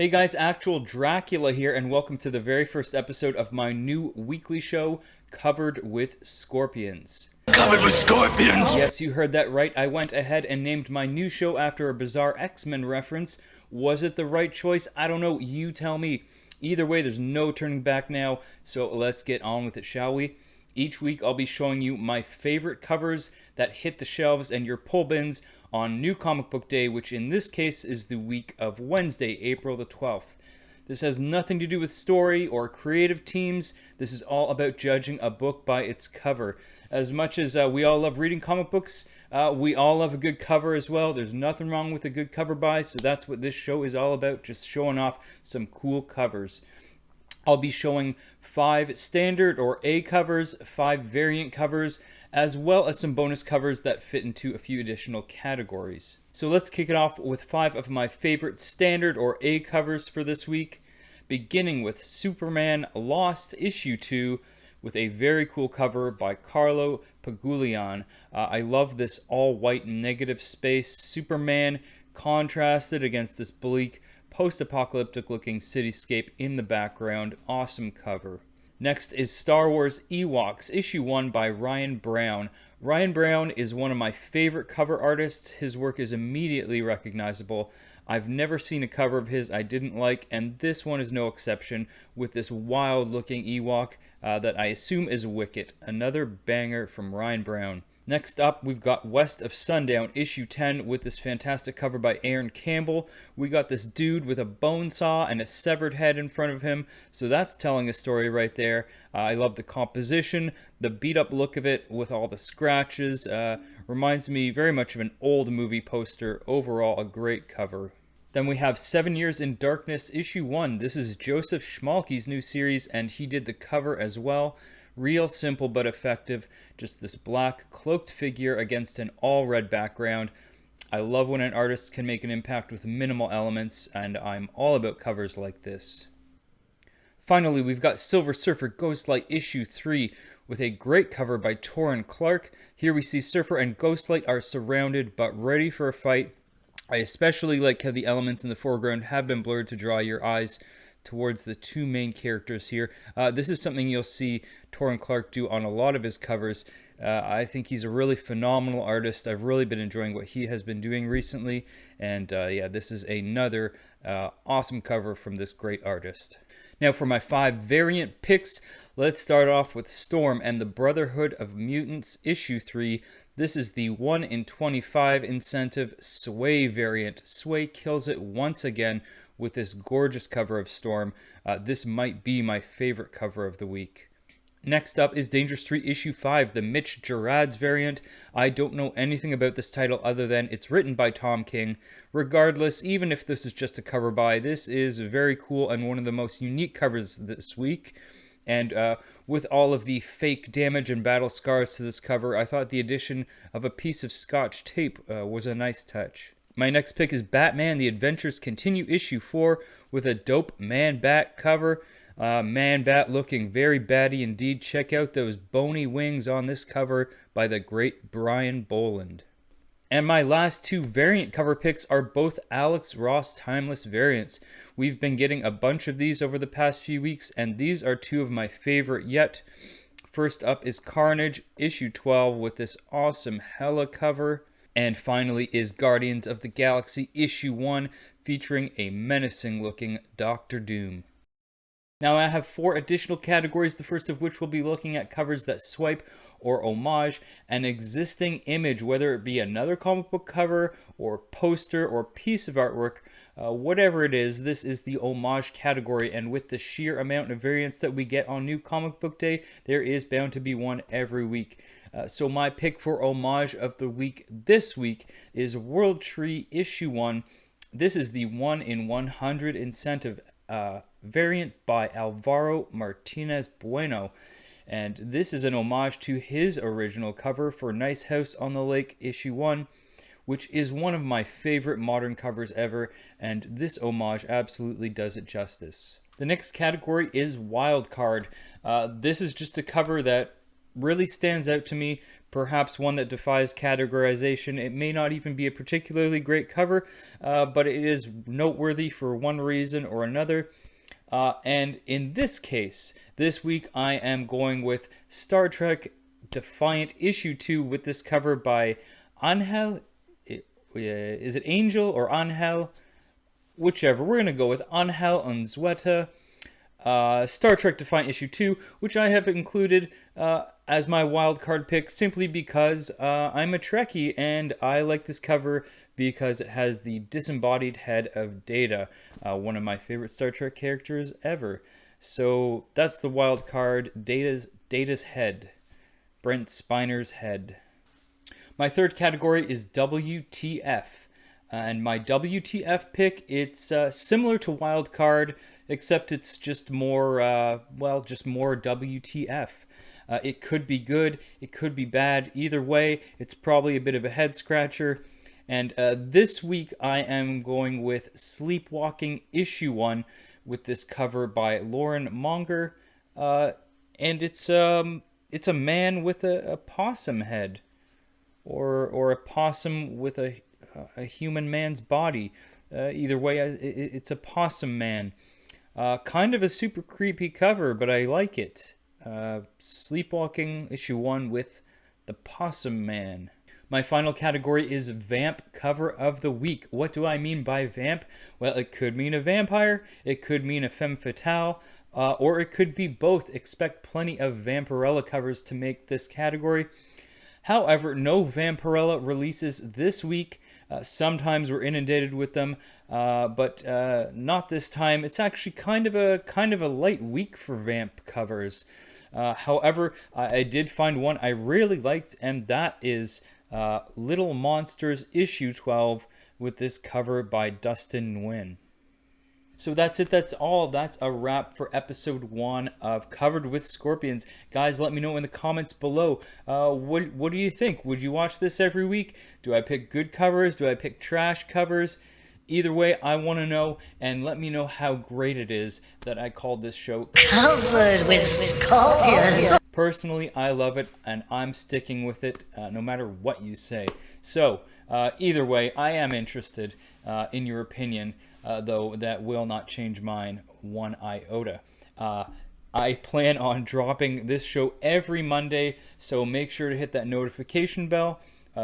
Hey guys, Actual Dracula here, and welcome to the very first episode of my new weekly show, Covered with Scorpions. Covered with scorpions! Yes, you heard that right. I went ahead and named my new show after a bizarre X-Men reference. Was it the right choice? I don't know. You tell me. Either way, there's no turning back now, so let's get on with it, shall we? Each week, I'll be showing you my favorite covers that hit the shelves and your pull bins on New Comic Book Day, which in this case is the week of Wednesday, April the 12th. This has nothing to do with story or creative teams. This is all about judging a book by its cover. As much as we all love reading comic books, we all love a good cover as well. There's nothing wrong with a good cover buy, so that's what this show is all about, just showing off some cool covers. I'll be showing 5 standard or A covers, 5 variant covers, as well as some bonus covers that fit into a few additional categories. So let's kick it off with 5 of my favorite standard or A covers for this week, beginning with Superman Lost Issue 2 with a very cool cover by Carlo Paguglian. I love this all-white negative space Superman contrasted against this bleak post-apocalyptic looking cityscape in the background. Awesome cover. Next is Star Wars Ewoks, Issue 1 by Ryan Brown. Ryan Brown is one of my favorite cover artists. His work is immediately recognizable. I've never seen a cover of his I didn't like, and this one is no exception, with this wild-looking Ewok that I assume is Wicket. Another banger from Ryan Brown. Next up, we've got West of Sundown, Issue 10, with this fantastic cover by Aaron Campbell. We got this dude with a bone saw and a severed head in front of him, so that's telling a story right there. I love the composition, the beat-up look of it with all the scratches. Reminds me very much of an old movie poster. Overall, a great cover. Then we have 7 Years in Darkness, Issue 1. This is Joseph Schmalke's new series, and he did the cover as well. Real simple but effective, just this black cloaked figure against an all-red background. I love when an artist can make an impact with minimal elements, and I'm all about covers like this. Finally, we've got Silver Surfer Ghostlight Issue 3 with a great cover by Torrin Clark. Here we see Surfer and Ghostlight are surrounded but ready for a fight. I especially like how the elements in the foreground have been blurred to draw your eyes towards the 2 main characters here. This is something you'll see Torrin Clark do on a lot of his covers. I think he's a really phenomenal artist. I've really been enjoying what he has been doing recently, and yeah, this is another awesome cover from this great artist. Now for my 5 variant picks, let's start off with Storm and the Brotherhood of Mutants Issue 3. This is the 1 in 25 incentive Sway variant. Sway kills it once again with this gorgeous cover of Storm. This might be my favorite cover of the week. Next up is Danger Street Issue 5, the Mitch Gerads variant. I don't know anything about this title other than it's written by Tom King. Regardless, even if this is just a cover by, this is very cool and one of the most unique covers this week. And with all of the fake damage and battle scars to this cover, I thought the addition of a piece of Scotch tape was a nice touch. My next pick is Batman The Adventures Continue Issue 4 with a dope Man-Bat cover. Man-Bat looking very batty indeed. Check out those bony wings on this cover by the great Brian Boland. And my last 2 variant cover picks are both Alex Ross Timeless variants. We've been getting a bunch of these over the past few weeks, and these are 2 of my favorite yet. First up is Carnage Issue 12 with this awesome Hela cover. And finally is Guardians of the Galaxy Issue 1 featuring a menacing looking Doctor Doom. Now I have 4 additional categories, the first of which will be looking at covers that swipe or homage an existing image, whether it be another comic book cover or poster or piece of artwork. Whatever it is, this is the homage category, and with the sheer amount of variants that we get on New Comic Book Day, there is bound to be one every week. So my pick for homage of the week this week is World Tree Issue 1. This is the 1 in 100 incentive variant by Alvaro Martinez Bueno. And this is an homage to his original cover for Nice House on the Lake Issue 1, which is one of my favorite modern covers ever, and this homage absolutely does it justice. The next category is Wild Card. This is just a cover that really stands out to me, perhaps one that defies categorization. It may not even be a particularly great cover, but it is noteworthy for one reason or another. And in this case, this week I am going with Star Trek Defiant Issue 2 with this cover by Angel. Is it Angel or Angel? Whichever. We're going to go with Angel Unzueta. Star Trek Defiant Issue 2, which I have included as my wildcard pick simply because I'm a Trekkie and I like this cover because it has the disembodied head of Data, one of my favorite Star Trek characters ever. So that's the wild card, Data's head, Brent Spiner's head. My third category is WTF. And my WTF pick, it's similar to wild card, except it's just more, just more WTF. It could be good, it could be bad. Either way, it's probably a bit of a head scratcher. And this week I am going with Sleepwalking Issue 1 with this cover by Lauren Monger. And it's a man with a possum head. Or a possum with a human man's body. Either way, it's a possum man. Kind of a super creepy cover, but I like it. Sleepwalking Issue 1 with the Possum Man. My final category is Vamp Cover of the Week. What do I mean by vamp? Well, it could mean a vampire, it could mean a femme fatale, or it could be both. Expect plenty of Vampirella covers to make this category. However, no Vampirella releases this week. Sometimes we're inundated with them, but not this time. It's actually kind of a light week for Vamp covers. However, I did find one I really liked, and that is Little Monsters Issue 12 with this cover by Dustin Nguyen. So that's it. That's all. That's a wrap for episode 1 of Covered with Scorpions. Guys, let me know in the comments below. What do you think? Would you watch this every week? Do I pick good covers? Do I pick trash covers? Either way, I want to know, and let me know how great it is that I called this show Covered with Scorpions. Personally, I love it, and I'm sticking with it no matter what you say. So, either way, I am interested in your opinion. Though that will not change mine one iota. I plan on dropping this show every Monday, so make sure to hit that notification bell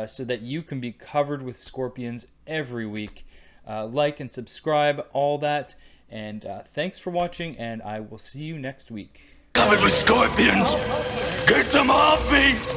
so that you can be covered with Scorpions every week. Like and subscribe, all that. And thanks for watching, and I will see you next week. Covered with scorpions! Get them off me!